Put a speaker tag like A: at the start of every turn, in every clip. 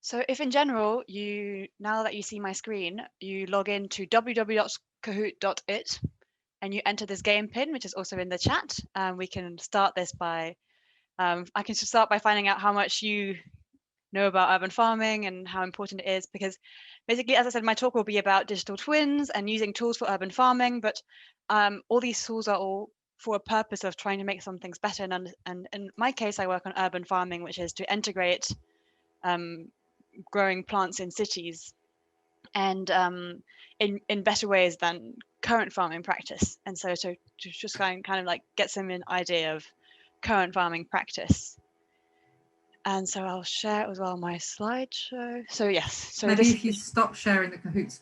A: So if in general, now that you see my screen, you log in to www.kahoot.it and you enter this game pin, which is also in the chat, we can start this by, I can start by finding out how much you know about urban farming and how important it is, because basically, as I said, my talk will be about digital twins and using tools for urban farming, but all these tools are all for a purpose of trying to make some things better. And in my case, I work on urban farming, which is to integrate growing plants in cities and in better ways than current farming practice. And so to just kind of like get some idea of current farming practice. And so I'll share as well my slideshow. So yes, so
B: maybe
A: this,
B: if you stop sharing the Kahoot,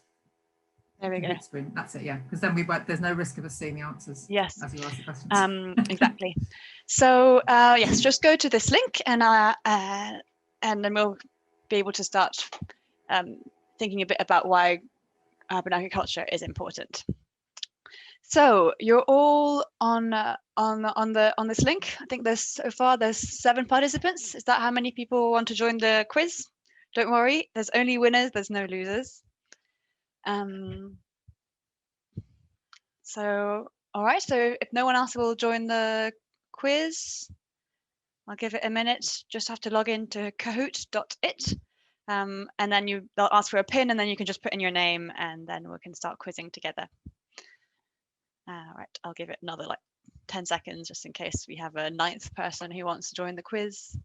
A: there we go.
B: screen, that's it, yeah, because then we won't, there's no risk of us seeing the answers.
A: Yes,
B: as you ask the questions.
A: exactly. So yes, just go to this link and then we'll be able to start thinking a bit about why urban agriculture is important. So you're all on this link. I think so far there's 7 participants. Is that how many people want to join the quiz? Don't worry, there's only winners, there's no losers. So all right, so if no one else will join the quiz, I'll give it a minute. Just have to log into kahoot.it. And then they'll ask for a pin, and then you can just put in your name, and then we can start quizzing together. All right, I'll give it another like 10 seconds just in case we have a 9th person who wants to join the quiz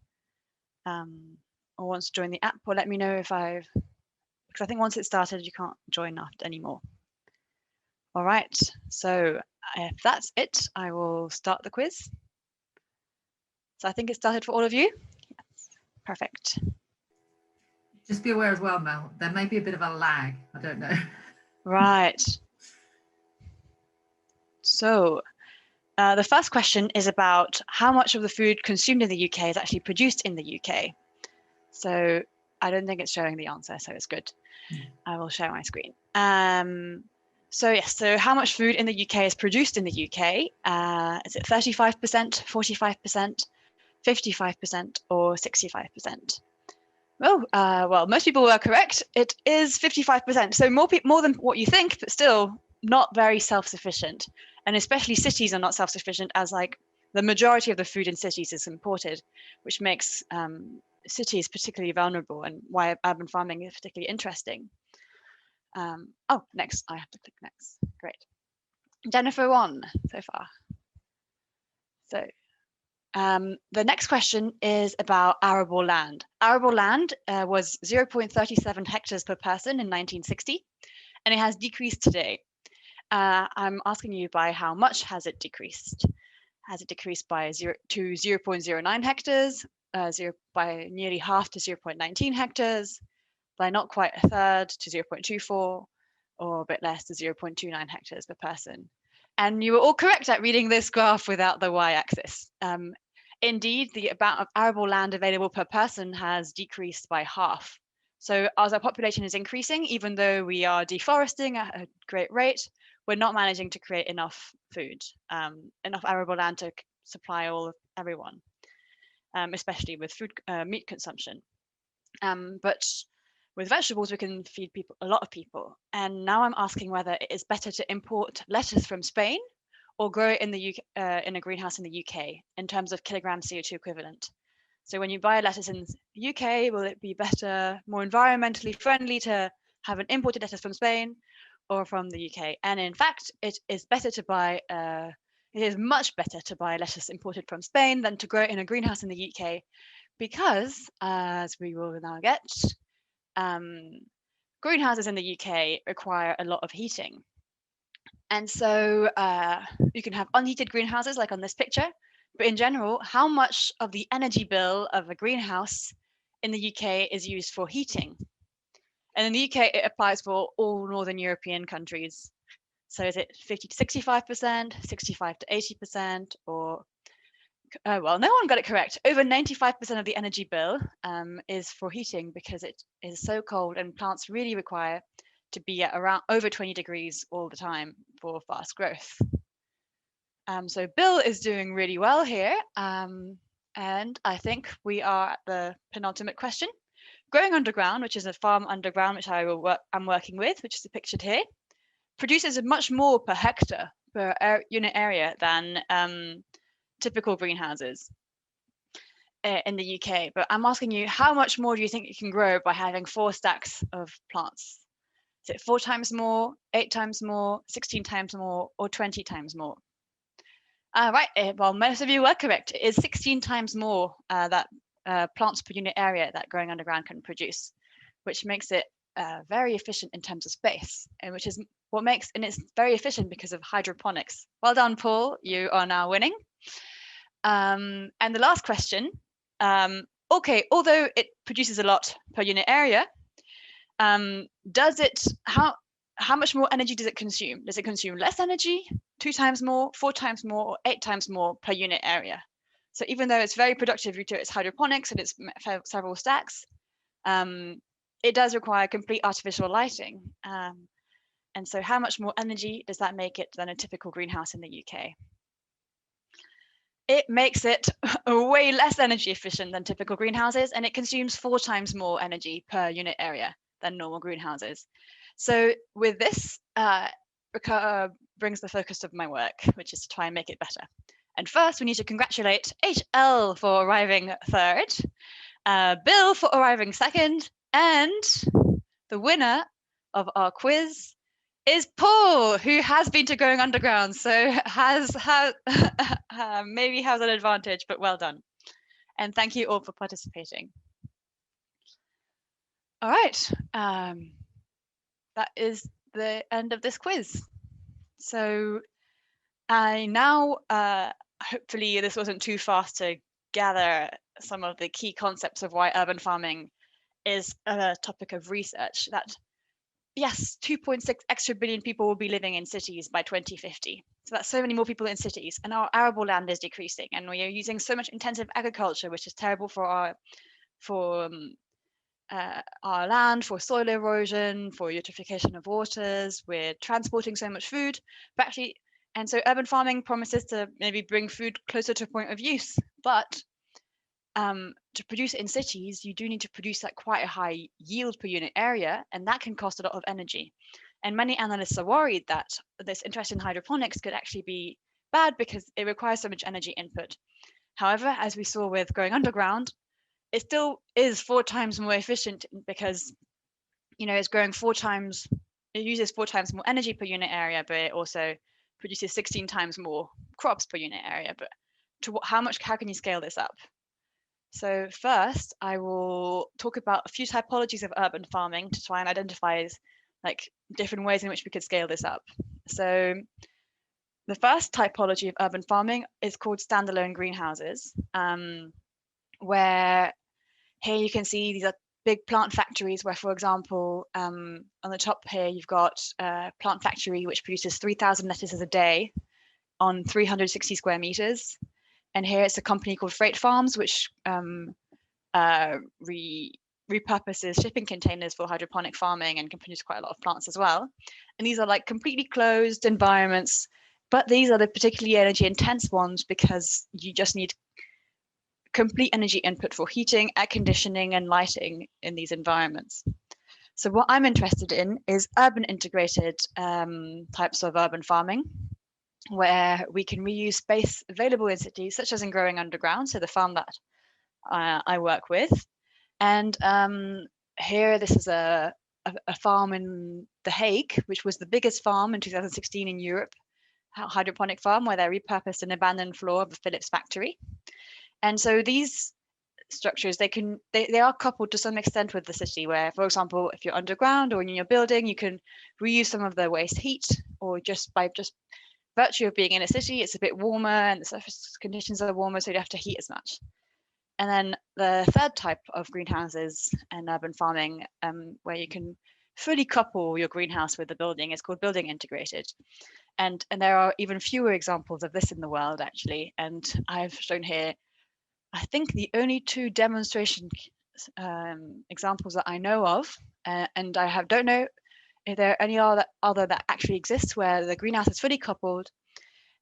A: or wants to join the app, or let me know because I think once it started, you can't join after anymore. All right, so if that's it, I will start the quiz. So I think it started for all of you. Yes. Perfect.
B: Just be aware as well, Mel, there may be a bit of a lag. I don't know.
A: Right. So the first question is about how much of the food consumed in the UK is actually produced in the UK. So I don't think it's showing the answer, so it's good. I will share my screen. So yes, so how much food in the UK is produced in the UK? Is it 35%, 45%, 55%, or 65%? Well, most people were correct. It is 55%. So more than what you think, but still not very self-sufficient. And especially cities are not self-sufficient, as like the majority of the food in cities is imported, which makes cities particularly vulnerable, and why urban farming is particularly interesting. Oh, next, I have to click next. Great. Jennifer won so far. So the next question is about arable land. Arable land was 0.37 hectares per person in 1960, and it has decreased today. I'm asking you by how much has it decreased? Has it decreased by 0.09 hectares, by nearly half to 0.19 hectares, by not quite a third to 0.24, or a bit less to 0.29 hectares per person? And you were all correct at reading this graph without the y-axis. Indeed, the amount of arable land available per person has decreased by half. So as our population is increasing, even though we are deforesting at a great rate, we're not managing to create enough food, enough arable land to supply everyone, especially with meat consumption. But with vegetables, we can feed a lot of people. And now I'm asking whether it is better to import lettuce from Spain or grow it in the UK, in a greenhouse in the UK in terms of kilogram CO2 equivalent. So when you buy lettuce in the UK, will it be better, more environmentally friendly to have an imported lettuce from Spain or from the UK? And in fact, it is better to buy, it is much better to buy lettuce imported from Spain than to grow it in a greenhouse in the UK, because as we will now get, greenhouses in the UK require a lot of heating. And so you can have unheated greenhouses like on this picture, but in general, how much of the energy bill of a greenhouse in the UK is used for heating? And in the UK, it applies for all Northern European countries. So is it 50 to 65%, 65 to 80%, or, well, no one got it correct. Over 95% of the energy bill is for heating, because it is so cold and plants really require to be at around over 20 degrees all the time for fast growth. So Bill is doing really well here. And I think we are at the penultimate question. growing underground, which is a farm underground, which I'm working with, which is depicted here, produces much more per hectare per unit area than typical greenhouses in the UK. But I'm asking you, how much more do you think you can grow by having 4 stacks of plants? Is it 4 times more, 8 times more, 16 times more, or 20 times more? Right, well, most of you were correct. It is 16 times more that plants per unit area that growing underground can produce, which makes it very efficient in terms of space, and which is what makes, and it's very efficient because of hydroponics. Well done, Paul, you are now winning. And the last question, okay, although it produces a lot per unit area, how much more energy does it consume? Does it consume less energy, 2 times more, 4 times more, or 8 times more per unit area? So even though it's very productive due to its hydroponics and its several stacks, it does require complete artificial lighting. And so how much more energy does that make it than a typical greenhouse in the UK? It makes it way less energy efficient than typical greenhouses, and it consumes 4 times more energy per unit area than normal greenhouses. So with this, brings the focus of my work, which is to try and make it better. And first, we need to congratulate HL for arriving third, Bill for arriving second, and the winner of our quiz is Paul, who has been to Growing Underground, so maybe has an advantage, but well done. And thank you all for participating. All right, that is the end of this quiz. So I now, hopefully this wasn't too fast to gather some of the key concepts of why urban farming is a topic of research. That yes, 2.6 extra billion people will be living in cities by 2050. So that's so many more people in cities, and our arable land is decreasing, and we are using so much intensive agriculture, which is terrible for our land, for soil erosion, for eutrophication of waters. We're transporting so much food, but actually, and so urban farming promises to maybe bring food closer to a point of use, but to produce it in cities, you do need to produce at quite a high yield per unit area, and that can cost a lot of energy. And many analysts are worried that this interest in hydroponics could actually be bad because it requires so much energy input. However, as we saw with Growing Underground, it still is 4 times more efficient because, you know, it's growing 4 times, it uses 4 times more energy per unit area, but it also produces 16 times more crops per unit area. But how can you scale this up? So first, I will talk about a few typologies of urban farming to try and identify like different ways in which we could scale this up. So the first typology of urban farming is called standalone greenhouses, where here you can see these are big plant factories where, for example, on the top here, you've got a plant factory which produces 3,000 lettuces a day on 360 square meters. And here it's a company called Freight Farms, which repurposes shipping containers for hydroponic farming and can produce quite a lot of plants as well. And these are like completely closed environments, but these are the particularly energy intense ones because you just need complete energy input for heating, air conditioning, and lighting in these environments. So what I'm interested in is urban integrated types of urban farming, where we can reuse space available in cities, such as in Growing Underground, so the farm that I work with. And here, this is a farm in The Hague, which was the biggest farm in 2016 in Europe, a hydroponic farm where they repurposed an abandoned floor of a Philips factory. And so these structures, they are coupled to some extent with the city, where, for example, if you're underground or in your building, you can reuse some of the waste heat, or just by virtue of being in a city, it's a bit warmer and the surface conditions are warmer, so you don't have to heat as much. And then the third type of greenhouses and urban farming, where you can fully couple your greenhouse with the building, is called building integrated. And there are even fewer examples of this in the world, actually. And I've shown here, I think, the only 2 demonstration examples that I know of, and I don't know if there are any other that actually exists, where the greenhouse is fully coupled,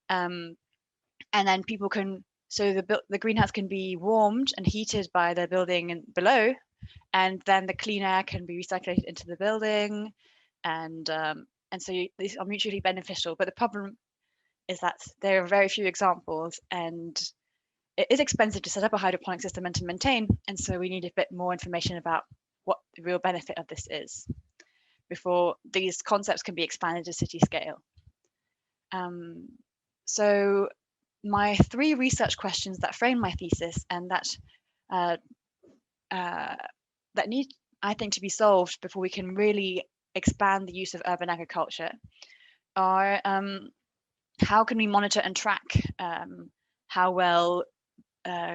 A: and then the greenhouse can be warmed and heated by the building below, and then the clean air can be recirculated into the building, and so these are mutually beneficial. But the problem is that there are very few examples, and it is expensive to set up a hydroponic system and to maintain, and so we need a bit more information about what the real benefit of this is before these concepts can be expanded to city scale. So my 3 research questions that frame my thesis and that need, I think, to be solved before we can really expand the use of urban agriculture are how can we monitor and track how well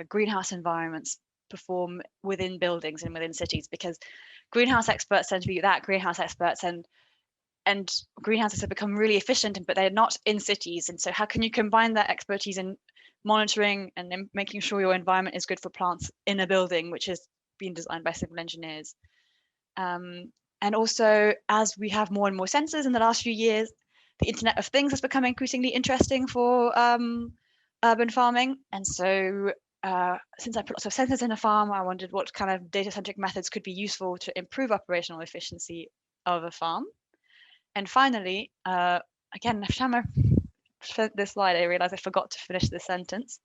A: greenhouse environments perform within buildings and within cities, because greenhouse experts tend to be greenhouse experts, and greenhouses have become really efficient, but they're not in cities. And so how can you combine that expertise in monitoring and in making sure your environment is good for plants in a building which has been designed by civil engineers? And also, as we have more and more sensors in the last few years, the Internet of Things has become increasingly interesting for urban farming. And so since I put lots of sensors in a farm, I wondered what kind of data-centric methods could be useful to improve operational efficiency of a farm. And finally, again, Shama, this slide, I realized I forgot to finish this sentence.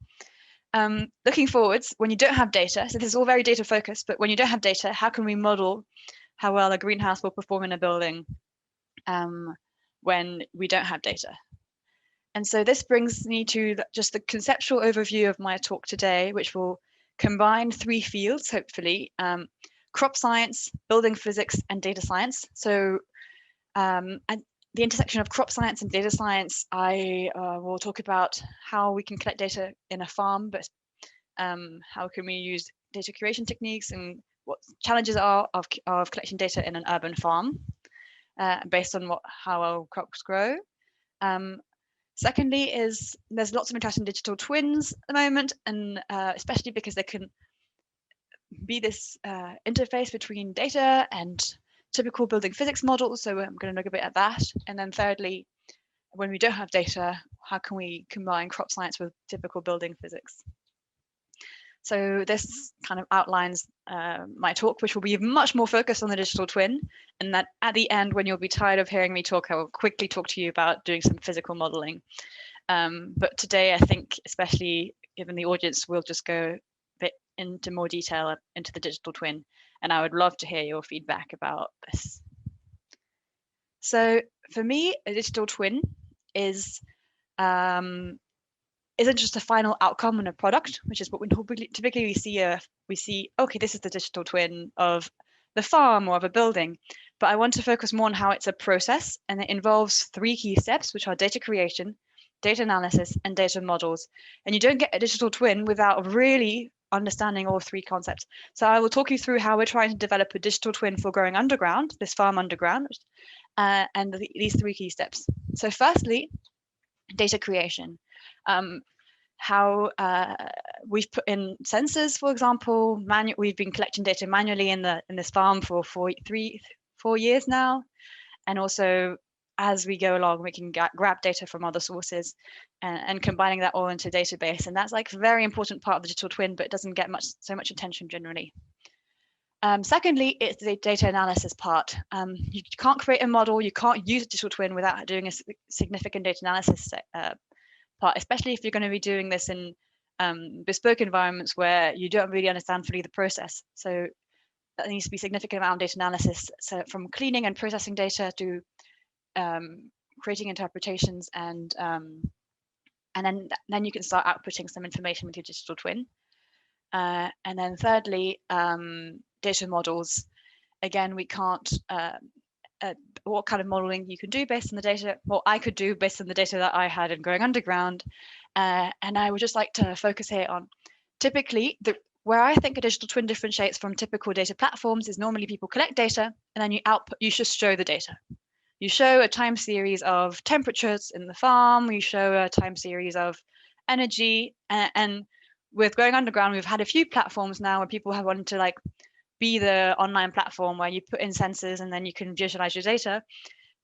A: Looking forwards, when you don't have data, so this is all very data focused, but when you don't have data, how can we model how well a greenhouse will perform in a building when we don't have data? And so this brings me to just the conceptual overview of my talk today, which will combine 3 fields, hopefully, crop science, building physics, and data science. So at the intersection of crop science and data science, I will talk about how we can collect data in a farm, but how can we use data curation techniques and what challenges are of collecting data in an urban farm based on how our crops grow. Secondly, there's lots of interest in digital twins at the moment, and especially because they can be this interface between data and typical building physics models. So I'm going to look a bit at that. And then thirdly, when we don't have data, how can we combine crop science with typical building physics? So this kind of outlines my talk, which will be much more focused on the digital twin. And that at the end, when you'll be tired of hearing me talk, I will quickly talk to you about doing some physical modeling. But today, I think, especially given the audience, we'll just go a bit into more detail into the digital twin. And I would love to hear your feedback about this. So for me, a digital twin isn't just a final outcome and a product, which is what we typically see, okay, this is the digital twin of the farm or of a building. But I want to focus more on how it's a process, and it involves 3 key steps, which are data creation, data analysis, and data models. And you don't get a digital twin without really understanding all 3 concepts. So I will talk you through how we're trying to develop a digital twin for growing underground, this farm underground, and these 3 key steps. So firstly, data creation. How we've put in sensors, for example, we've been collecting data manually in this farm for 4 years now, and also as we go along, we can grab data from other sources and combining that all into a database. And that's like a very important part of the digital twin, but it doesn't get so much attention generally. Secondly, it's the data analysis part. You can't create a model, you can't use a digital twin without doing a significant data analysis part, especially if you're going to be doing this in bespoke environments where you don't really understand fully the process. So that needs to be significant amount of data analysis. So from cleaning and processing data to creating interpretations, and then you can start outputting some information with your digital twin. And then thirdly, data models. Again, we can't, what kind of modeling you can do based on the data, what I could do based on the data that I had in growing underground. And I would just like to focus here on typically where I think a digital twin differentiates from typical data platforms is normally people collect data and then you just show the data. You show a time series of temperatures in the farm, you show a time series of energy, and with growing underground, we've had a few platforms now where people have wanted to be the online platform where you put in sensors and then you can visualize your data,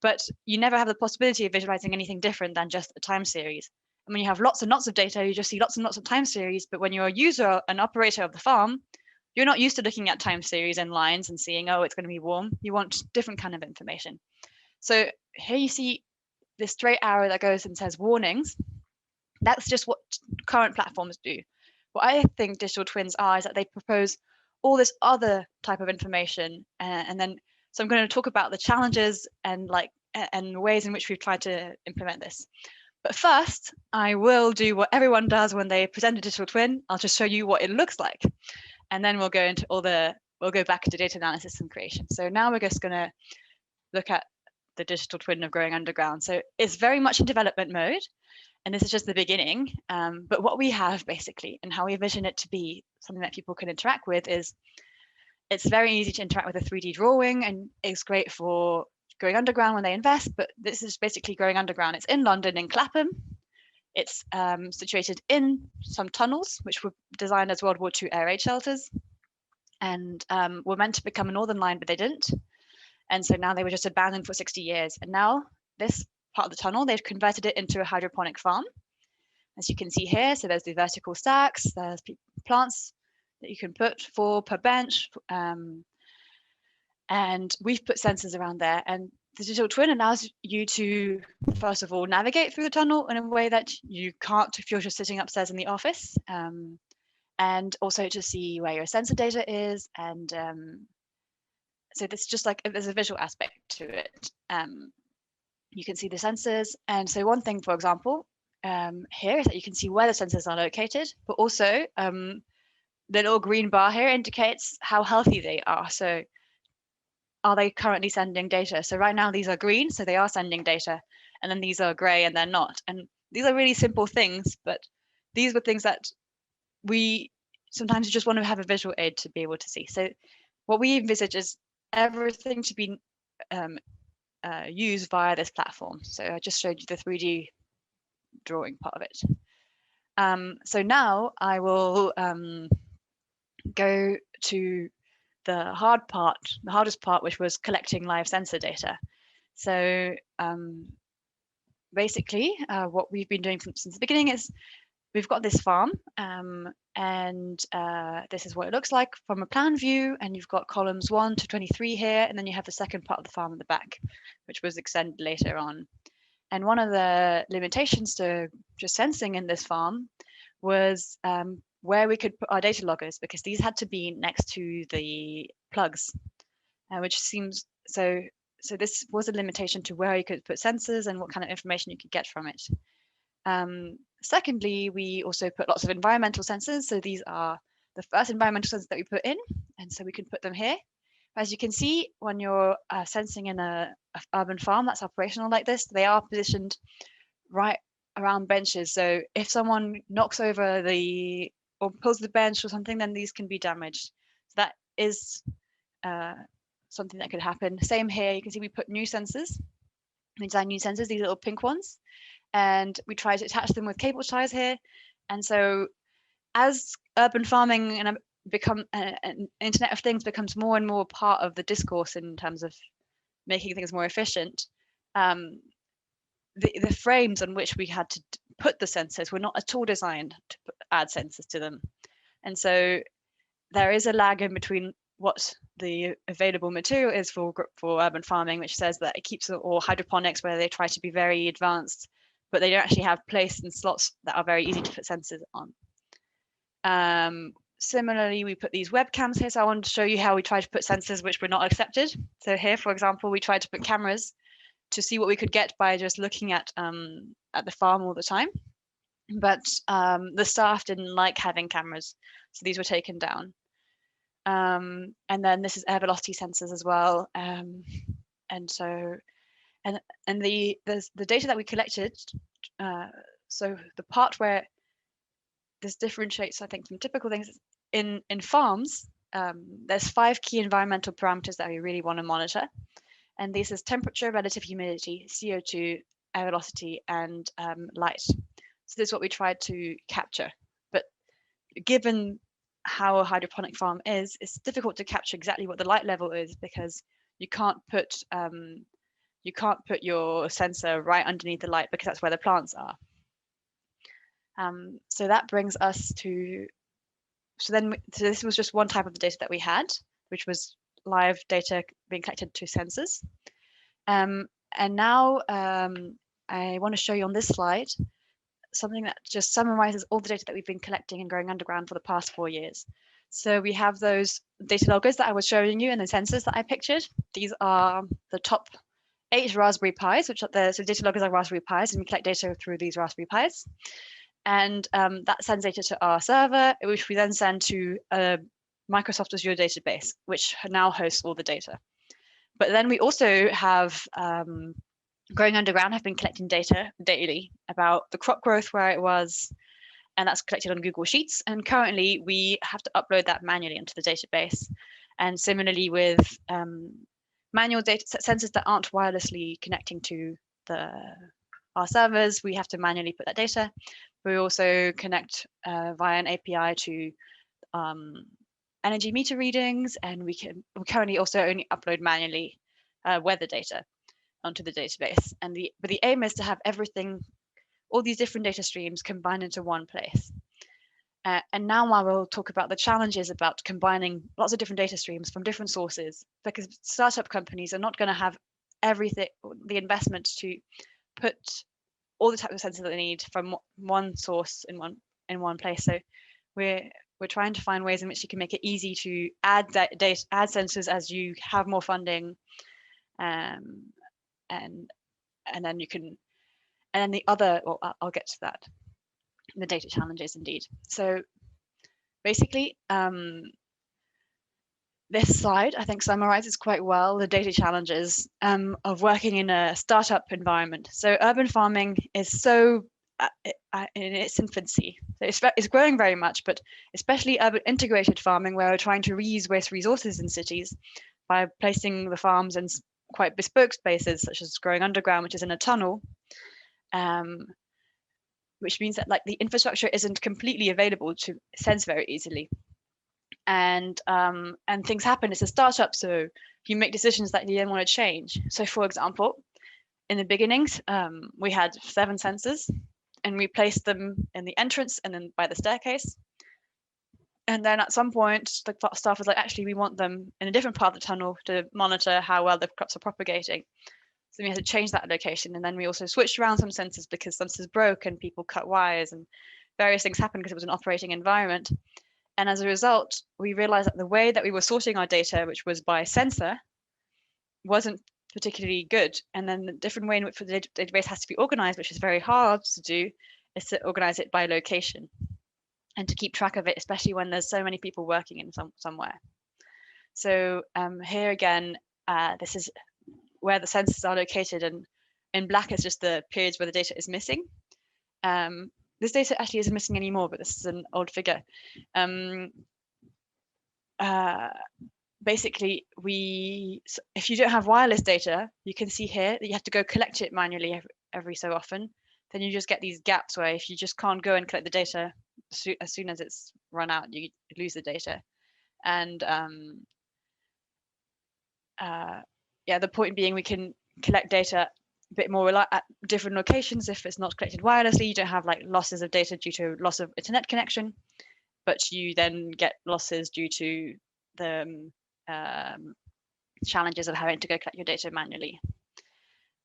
A: but you never have the possibility of visualizing anything different than just a time series. And when you have lots and lots of data, you just see lots and lots of time series, but when you're a user, an operator of the farm, you're not used to looking at time series and lines and seeing, oh, it's going to be warm. You want different kind of information. So here you see this straight arrow that goes and says warnings. That's just what current platforms do. What I think digital twins are is that they propose all this other type of information, and then so I'm going to talk about the challenges and ways in which we've tried to implement this. But first, I will do what everyone does when they present a digital twin. I'll just show you what it looks like, and then we'll go into we'll go back to data analysis and creation. So now we're just going to look at the digital twin of growing underground. So it's very much in development mode, and this is just the beginning. But what we have basically, and how we envision it to be something that people can interact with, is it's very easy to interact with a 3D drawing, and it's great for going underground when they invest. But this is basically growing underground. It's in London, in Clapham. It's situated in some tunnels, which were designed as World War II air raid shelters, and were meant to become a northern line, but they didn't. And so now they were just abandoned for 60 years. And now this part of the tunnel, they've converted it into a hydroponic farm, as you can see here. So there's the vertical stacks, there's plants that you can put 4 per bench. And we've put sensors around there. And the digital twin allows you to, first of all, navigate through the tunnel in a way that you can't if you're just sitting upstairs in the office. And also to see where your sensor data is. And so this is just like, there's a visual aspect to it. You can see the sensors. And so one thing, for example, here is that you can see where the sensors are located, but also the little green bar here indicates how healthy they are. So are they currently sending data? So right now these are green, so they are sending data, and then these are gray and they're not. And these are really simple things, but these were things that we sometimes just want to have a visual aid to be able to see. So what we envisage is everything to be used via this platform. So I just showed you the 3D drawing part of it. So now I will go to the hardest part, which was collecting live sensor data. So basically, what we've been doing since the beginning is we've got this farm, and this is what it looks like from a plan view. And you've got columns 1 to 23 here, and then you have the second part of the farm at the back, which was extended later on. And one of the limitations to just sensing in this farm was where we could put our data loggers, because these had to be next to the plugs, which seems so. So this was a limitation to where you could put sensors and what kind of information you could get from it. Secondly, we also put lots of environmental sensors. So these are the first environmental sensors that we put in, and so we can put them here. As you can see, when you're sensing in a urban farm that's operational like this, they are positioned right around benches. So if someone knocks over or pulls the bench or something, then these can be damaged. So that is something that could happen. Same here, you can see we put new sensors. We design new sensors, these little pink ones, and we try to attach them with cable ties here. And so as urban farming and Internet of Things becomes more and more part of the discourse in terms of making things more efficient, the frames on which we had to put the sensors were not at all designed to add sensors to them. And so there is a lag in between what the available material is for urban farming, which says that it keeps, or hydroponics, where they try to be very advanced, but they don't actually have place and slots that are very easy to put sensors on. Similarly, we put these webcams here. So I wanted to show you how we try to put sensors which were not accepted. So here, for example, we tried to put cameras to see what we could get by just looking at the farm all the time. But the staff didn't like having cameras, so these were taken down. And then this is air velocity sensors as well. And so, and the data that we collected, so the part where this differentiates, I think, from typical things in farms, there's 5 key environmental parameters that we really want to monitor. And this is temperature, relative humidity, CO2, air velocity, and light. So this is what we tried to capture. But given how a hydroponic farm is, it's difficult to capture exactly what the light level is, because you can't put your sensor right underneath the light, because that's where the plants are. So that brings us to so this was just one type of the data that we had, which was live data being collected to sensors. And now I want to show you on this slide something that just summarizes all the data that we've been collecting and going underground for the past 4 years. So we have those data loggers that I was showing you and the sensors that I pictured. These are the top 8 Raspberry Pis, which are so data loggers are Raspberry Pis, and we collect data through these Raspberry Pis. And that sends data to our server, which we then send to a Microsoft Azure database, which now hosts all the data. But then we also have going underground, have been collecting data daily about the crop growth, where it was, and that's collected on Google Sheets. And currently we have to upload that manually into the database. And similarly with manual data sensors that aren't wirelessly connecting to our servers, we have to manually put that data. We also connect via an API to energy meter readings, and we currently also only upload manually weather data onto the database. And but the aim is to have everything, all these different data streams combined into one place. And now I will talk about the challenges about combining lots of different data streams from different sources, because startup companies are not going to have everything, the investment to put all the types of sensors that they need from one source in one place. So we're trying to find ways in which you can make it easy to add sensors as you have more funding, and then you can, and then the other, well, I'll get to that, the data challenges indeed. So basically, this slide I think summarizes quite well the data challenges of working in a startup environment. So urban farming is so in its infancy. So it's growing very much, but especially urban integrated farming, where we're trying to reuse waste resources in cities by placing the farms in quite bespoke spaces, such as growing underground, which is in a tunnel, which means that like the infrastructure isn't completely available to sense very easily. And things happen. It's a startup, so you make decisions that you then want to change. So for example, in the beginnings, we had 7 sensors, and we placed them in the entrance and then by the staircase. And then at some point, the staff was like, actually, we want them in a different part of the tunnel to monitor how well the crops are propagating. So we had to change that location. And then we also switched around some sensors because sensors broke and people cut wires and various things happened because it was an operating environment. And as a result, we realized that the way that we were sorting our data, which was by sensor, wasn't particularly good. And then the different way in which the database has to be organized, which is very hard to do, is to organize it by location and to keep track of it, especially when there's so many people working in somewhere. So here again, this is where the sensors are located, and in black is just the periods where the data is missing. This data actually isn't missing anymore, but this is an old figure. Basically, if you don't have wireless data, you can see here that you have to go collect it manually every so often. Then you just get these gaps where if you just can't go and collect the data as soon as it's run out, you lose the data. And yeah, the point being, we can collect data a bit more at different locations. If it's not collected wirelessly, you don't have like losses of data due to loss of internet connection, but you then get losses due to the challenges of having to go collect your data manually.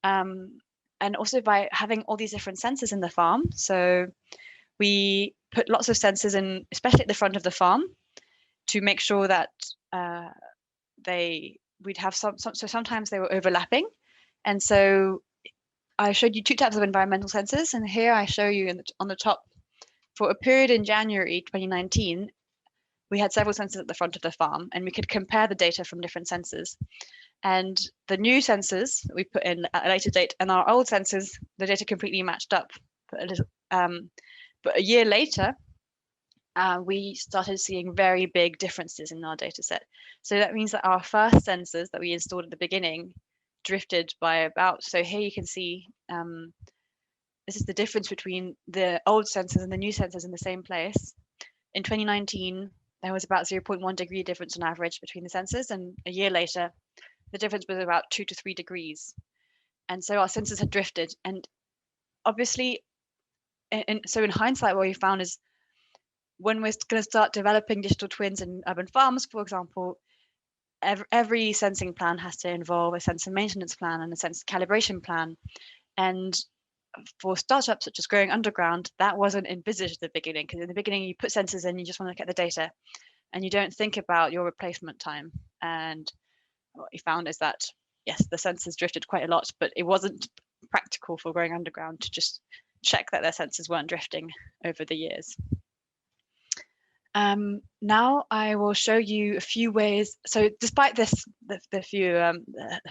A: And also by having all these different sensors in the farm. So we put lots of sensors in, especially at the front of the farm, to make sure that we'd have so sometimes they were overlapping. And so I showed you 2 types of environmental sensors, and here I show you on the top, for a period in January 2019, we had several sensors at the front of the farm, and we could compare the data from different sensors. And the new sensors that we put in at a later date and our old sensors, the data completely matched up. But a year later, we started seeing very big differences in our data set. So that means that our first sensors that we installed at the beginning drifted by about, so here you can see, this is the difference between the old sensors and the new sensors in the same place. In 2019, there was about 0.1 degree difference on average between the sensors, and a year later, the difference was about 2 to 3 degrees. And so our sensors had drifted. And obviously, so in hindsight, what we found is when we're going to start developing digital twins in urban farms, for example, every sensing plan has to involve a sensor maintenance plan and a sensor calibration plan. And for startups such as growing underground, that wasn't envisaged at the beginning, because in the beginning you put sensors in, you just want to look at the data and you don't think about your replacement time. And what we found is that, yes, the sensors drifted quite a lot, but it wasn't practical for growing underground to just check that their sensors weren't drifting over the years. Now I will show you a few ways. So despite this, the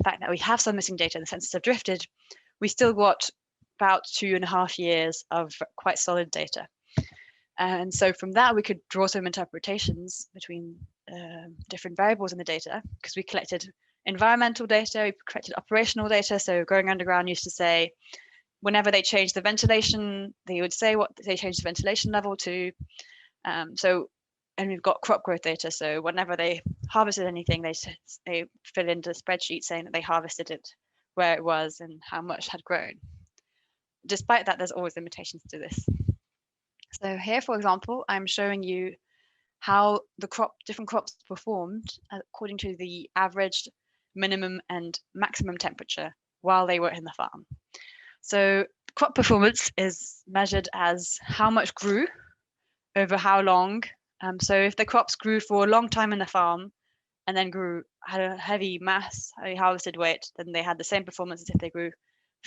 A: fact that we have some missing data and the sensors have drifted, we still got about 2.5 years of quite solid data. And so from that, we could draw some interpretations between different variables in the data, because we collected environmental data, we collected operational data. So growing underground used to say, whenever they changed the ventilation, they would say what they changed the ventilation level to. And we've got crop growth data. So whenever they harvested anything, they fill into a spreadsheet saying that they harvested it, where it was, and how much had grown. Despite that, there's always limitations to this. So here, for example, I'm showing you how the different crops performed according to the average, minimum, and maximum temperature while they were in the farm. So crop performance is measured as how much grew over how long. So if the crops grew for a long time in the farm and then had a heavy mass, heavy harvested weight, then they had the same performance as if they grew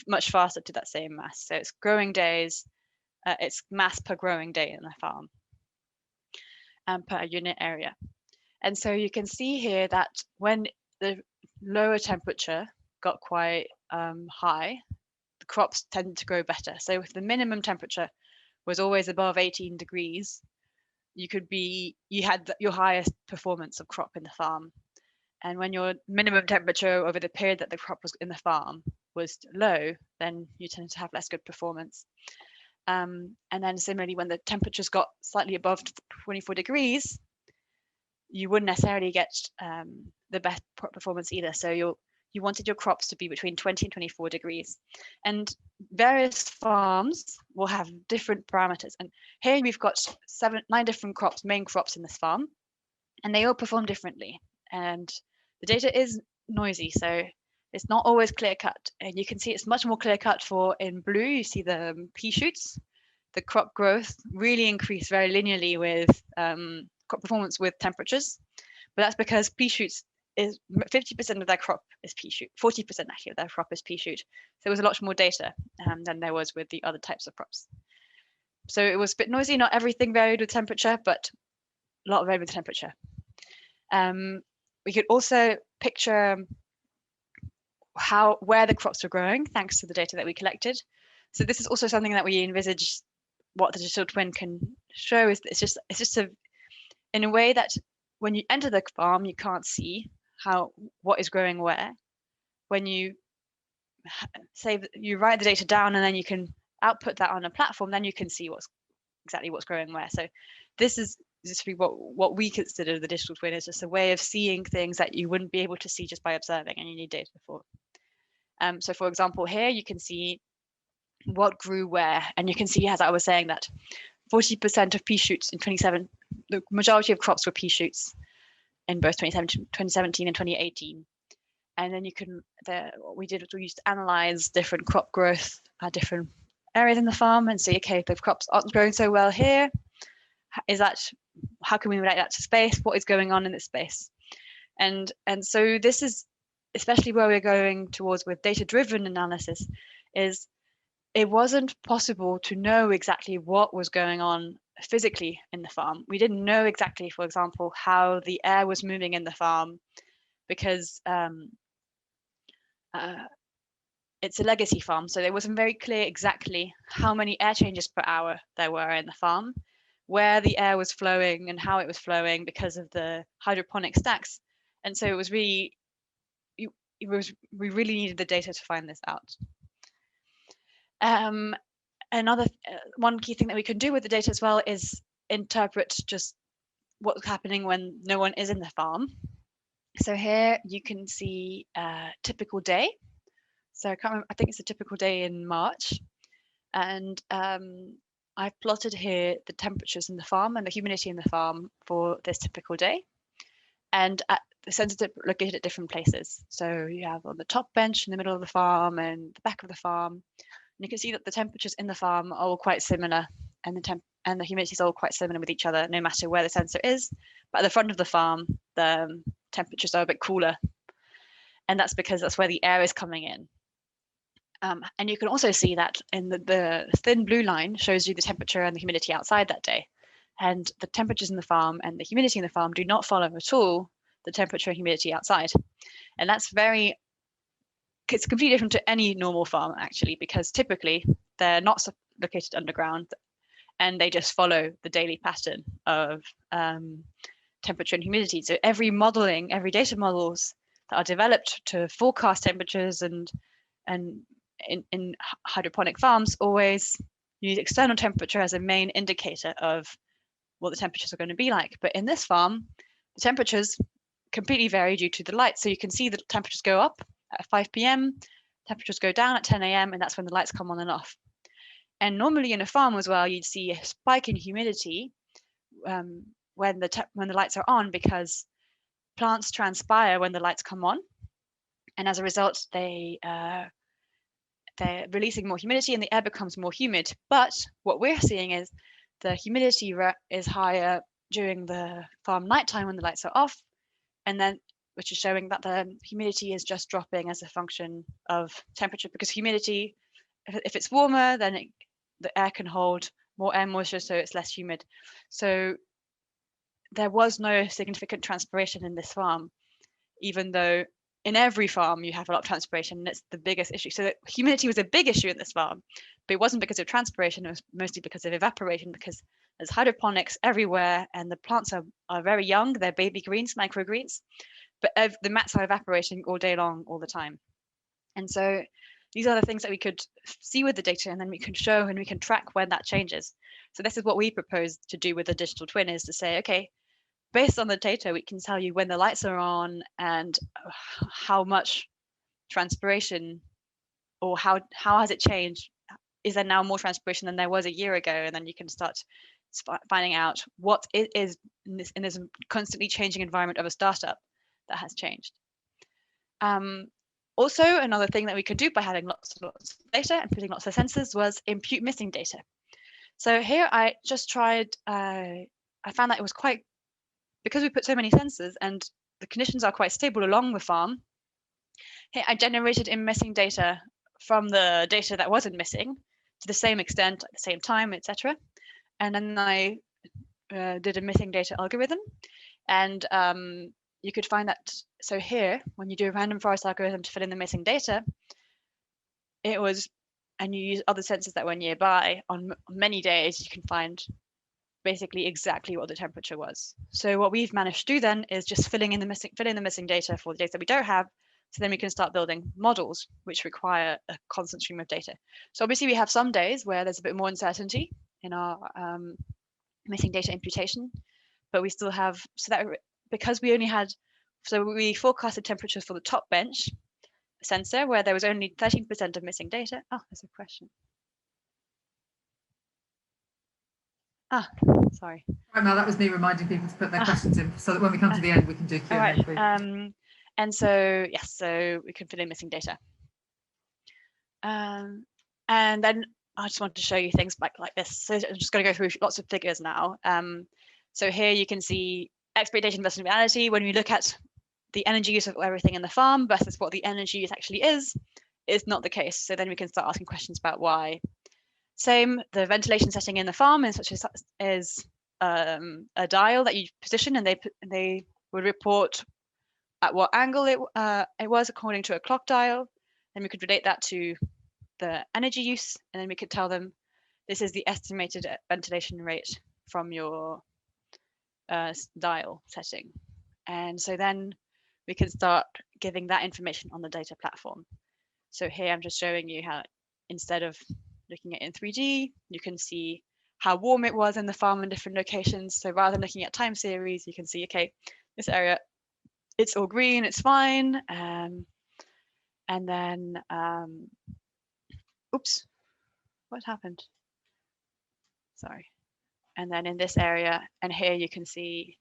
A: much faster to that same mass. So it's growing days, it's mass per growing day in the farm, per unit area. And so you can see here that when the lower temperature got quite high, the crops tended to grow better. So if the minimum temperature was always above 18 degrees, you had your highest performance of crop in the farm. And when your minimum temperature over the period that the crop was in the farm was low, then you tend to have less good performance. And then similarly, when the temperatures got slightly above 24 degrees, you wouldn't necessarily get the best performance either. So you wanted your crops to be between 20 and 24 degrees. And various farms will have different parameters. And here we've got 9 different crops, main crops in this farm, and they all perform differently. And the data is noisy, so it's not always clear cut. And you can see it's much more clear cut for in blue, you see the pea shoots. The crop growth really increased very linearly with crop performance with temperatures. But that's because pea shoots is 50% of their crop is pea shoot, 40% actually of their crop is pea shoot. So there was a lot more data than there was with the other types of crops. So it was a bit noisy, not everything varied with temperature, but a lot varied with temperature. We could also picture where the crops were growing thanks to the data that we collected. So this is also something that we envisage what the digital twin can show. Is it's just in a way that when you enter the farm, you can't see what is growing where. When you you write the data down and then you can output that on a platform, then you can see exactly what's growing where. So this is just what we consider the digital twin, is just a way of seeing things that you wouldn't be able to see just by observing, and you need data for. So for example, here you can see what grew where, and you can see, as I was saying, that 40% of pea shoots in 2017, the majority of crops were pea shoots in both 2017 and 2018. And then what we used to analyze different crop growth at different areas in the farm and see, okay, if the crops aren't growing so well here, how can we relate that to space? What is going on in this space? And so this is especially where we're going towards with data-driven analysis, is it wasn't possible to know exactly what was going on physically in the farm. We didn't know exactly, for example, how the air was moving in the farm, because it's a legacy farm, so it wasn't very clear exactly how many air changes per hour there were in the farm, where the air was flowing and how it was flowing because of the hydroponic stacks. And so it was we really needed the data to find this out. Another one key thing that we can do with the data as well is interpret just what's happening when no one is in the farm. So here you can see a typical day. So I can't remember, I think it's a typical day in March. And I've plotted here the temperatures in the farm and the humidity in the farm for this typical day. And the sensors are located at different places. So you have on the top bench in the middle of the farm and the back of the farm. And you can see that the temperatures in the farm are all quite similar, and the humidity is all quite similar with each other, no matter where the sensor is. But at the front of the farm, the temperatures are a bit cooler. And that's because that's where the air is coming in. And you can also see that in the thin blue line shows you the temperature and the humidity outside that day. And the temperatures in the farm and the humidity in the farm do not follow at all the temperature and humidity outside. And it's completely different to any normal farm, actually, because typically they're not located underground and they just follow the daily pattern of temperature and humidity. So every data models that are developed to forecast temperatures and in hydroponic farms always use external temperature as a main indicator of what the temperatures are going to be like. But in this farm, the temperatures completely vary due to the light. So you can see the temperatures go up at 5 p.m., temperatures go down at 10 a.m., and that's when the lights come on and off. And normally in a farm as well, you'd see a spike in humidity when the lights are on, because plants transpire when the lights come on. And as a result, they're releasing more humidity and the air becomes more humid. But what we're seeing is the humidity is higher during the farm nighttime when the lights are off, and then which is showing that the humidity is just dropping as a function of temperature, because humidity, if it's warmer, then the air can hold more air moisture, so it's less humid. So there was no significant transpiration in this farm, even though in every farm you have a lot of transpiration, and it's the biggest issue. So humidity was a big issue in this farm, but it wasn't because of transpiration, it was mostly because of evaporation, because there's hydroponics everywhere and the plants are very young, they're baby greens, microgreens, but the mats are evaporating all day long, all the time. And so these are the things that we could see with the data, and then we can show and we can track when that changes. So this is what we propose to do with the digital twin, is to say, okay, based on the data, we can tell you when the lights are on and how much transpiration, or how has it changed? Is there now more transpiration than there was a year ago? And then you can start finding out what it is in this constantly changing environment of a startup that has changed. Also, another thing that we could do by having lots of data and putting lots of sensors was impute missing data. So here I just tried, I found that it was quite, because we put so many sensors and the conditions are quite stable along the farm, here I generated in missing data from the data that wasn't missing to the same extent, at the same time, etc. And then I did a missing data algorithm, and you could find that. So here, when you do a random forest algorithm to fill in the missing data, it was, and you use other sensors that were nearby, on many days you can find basically exactly what the temperature was. So what we've managed to do then is just fill in the missing data for the data that we don't have, so then we can start building models which require a constant stream of data. So obviously we have some days where there's a bit more uncertainty in our missing data imputation, but we still have, so that because we only had, so we forecasted temperatures for the top bench sensor where there was only 13% of missing data. Oh, there's a question. Sorry.
B: Right, Mel, that was me reminding people to put their questions in, so that when we come to the end, we can do Q&A.
A: Right. And so, yes, so we can fill in missing data. And then I just wanted to show you things like this. So I'm just going to go through lots of figures now. So here you can see expectation versus reality. When we look at the energy use of everything in the farm versus what the energy use actually is not the case. So then we can start asking questions about why. Same, the ventilation setting in the farm is a dial that you position, and they would report at what angle it was according to a clock dial. Then we could relate that to the energy use, and then we could tell them this is the estimated ventilation rate from your dial setting. And so then we can start giving that information on the data platform. So here I'm just showing you how, instead of looking at it in 3D, you can see how warm it was in the farm in different locations. So rather than looking at time series, you can see, okay, this area, it's all green, it's fine. And then, oops, what happened? sorry. And then in this area, and here you can see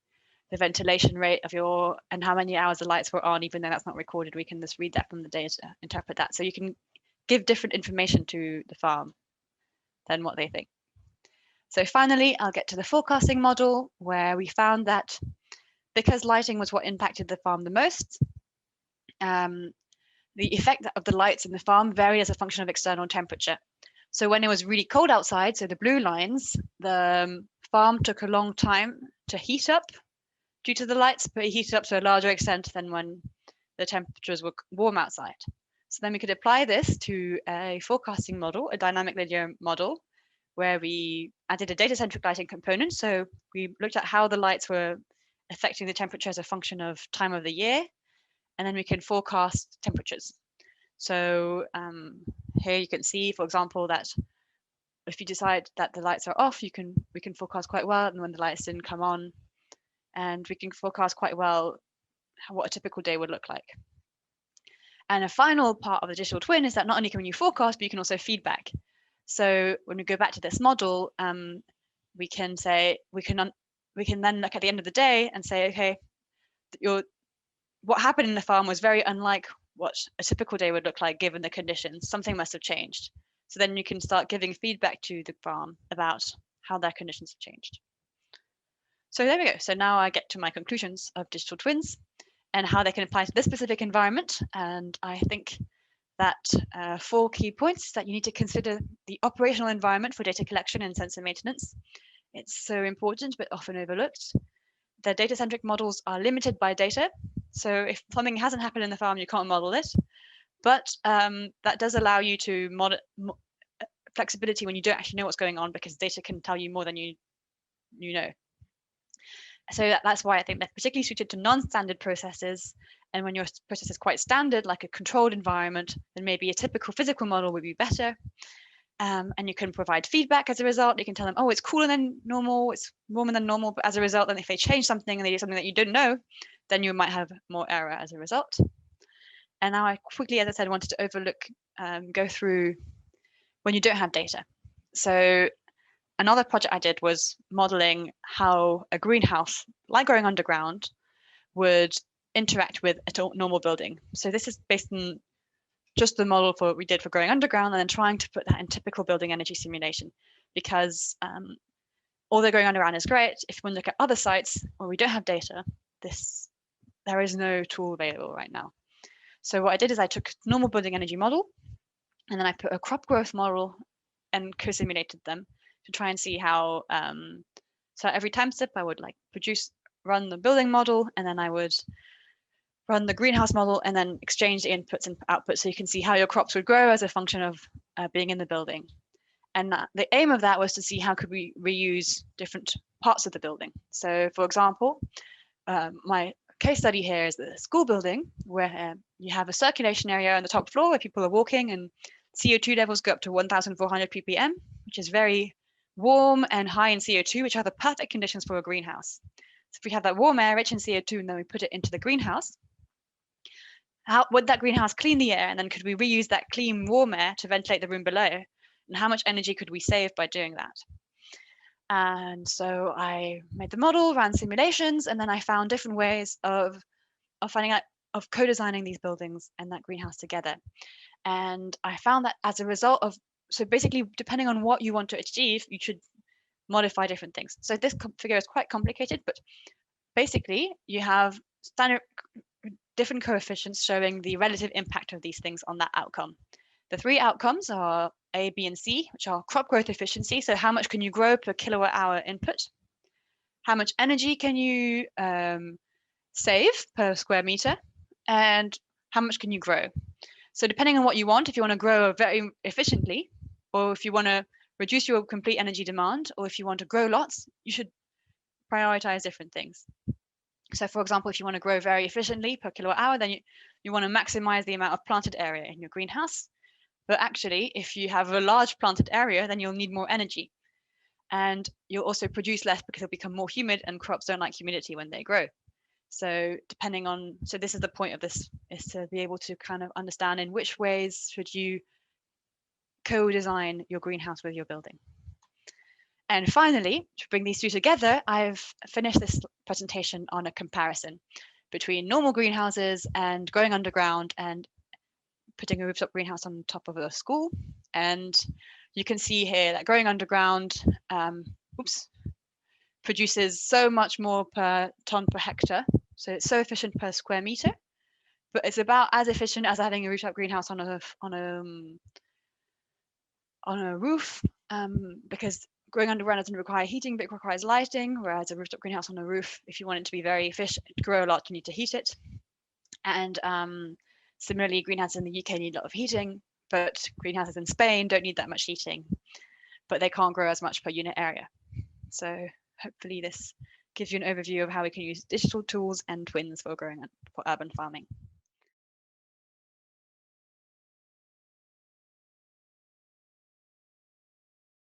A: the ventilation rate of your, and how many hours the lights were on, even though that's not recorded. We can just read that from the data, interpret that. So you can give different information to the farm than what they think. So finally, I'll get to the forecasting model, where we found that because lighting was what impacted the farm the most, the effect of the lights in the farm varied as a function of external temperature. So when it was really cold outside, so the blue lines, the farm took a long time to heat up due to the lights, but it heated up to a larger extent than when the temperatures were warm outside. So then we could apply this to a forecasting model, a dynamic linear model, where we added a data-centric lighting component. So we looked at how the lights were affecting the temperature as a function of time of the year, and then we can forecast temperatures. So here you can see, for example, that if you decide that the lights are off, we can forecast quite well, and when the lights didn't come on, and we can forecast quite well what a typical day would look like. And a final part of the digital twin is that not only can you forecast, but you can also feedback. So when we go back to this model, we can say, we can then look at the end of the day and say, okay, what happened in the farm was very unlike what a typical day would look like given the conditions. Something must have changed. So then you can start giving feedback to the farm about how their conditions have changed. So there we go. So now I get to my conclusions of digital twins and how they can apply to this specific environment. And I think that 4 key points that you need to consider: the operational environment for data collection and sensor maintenance. It's so important, but often overlooked. The data-centric models are limited by data. So if something hasn't happened in the farm, you can't model it. But that does allow you to model flexibility when you don't actually know what's going on, because data can tell you more than you know. So that's why I think they're particularly suited to non-standard processes. And when your process is quite standard, like a controlled environment, then maybe a typical physical model would be better. And you can provide feedback as a result. You can tell them, oh, it's cooler than normal, it's warmer than normal. But as a result, then if they change something and they do something that you didn't know, then you might have more error as a result. And now I quickly, as I said, wanted to go through when you don't have data. So another project I did was modeling how a greenhouse, like growing underground, would interact with a normal building. So this is based on just the model for what we did for growing underground, and then trying to put that in typical building energy simulation. Because although growing underground is great, if we look at other sites where we don't have data, there is no tool available right now. So what I did is I took normal building energy model, and then I put a crop growth model and co-simulated them to try and see how, so every time step I would like run the building model, and then I would run the greenhouse model, and then exchange the inputs and outputs, so you can see how your crops would grow as a function of being in the building. And the aim of that was to see how could we reuse different parts of the building. So for example, my case study here is the school building, where you have a circulation area on the top floor where people are walking, and CO2 levels go up to 1,400 ppm, which is very warm and high in CO2, which are the perfect conditions for a greenhouse. So if we have that warm air rich in CO2 and then we put it into the greenhouse, how would that greenhouse clean the air? And then could we reuse that clean warm air to ventilate the room below? And how much energy could we save by doing that? And so I made the model, ran simulations, and then I found different ways of finding out, of co-designing these buildings and that greenhouse together. And I found that as a result of, so basically, depending on what you want to achieve, you should modify different things. So this figure is quite complicated, but basically you have different coefficients showing the relative impact of these things on that outcome. The 3 outcomes are A, B, and C, which are crop growth efficiency. So how much can you grow per kilowatt hour input? How much energy can you save per square meter? And how much can you grow? So depending on what you want, if you want to grow very efficiently, or if you want to reduce your complete energy demand, or if you want to grow lots, you should prioritize different things. So for example, if you want to grow very efficiently per kilowatt hour, then you want to maximize the amount of planted area in your greenhouse. But actually, if you have a large planted area, then you'll need more energy. And you'll also produce less because it'll become more humid, and crops don't like humidity when they grow. So depending on, so this is the point of this, is to be able to kind of understand in which ways should you co-design your greenhouse with your building. And finally, to bring these two together, I've finished this presentation on a comparison between normal greenhouses and growing underground and putting a rooftop greenhouse on top of a school. And you can see here that growing underground produces so much more per ton per hectare. So it's so efficient per square meter, but it's about as efficient as having a rooftop greenhouse on a roof, because growing underground doesn't require heating, but it requires lighting, whereas a rooftop greenhouse on a roof, if you want it to be very efficient, grow a lot, you need to heat it. And similarly, greenhouses in the UK need a lot of heating, but greenhouses in Spain don't need that much heating, but they can't grow as much per unit area. So hopefully this gives you an overview of how we can use digital tools and twins for urban farming.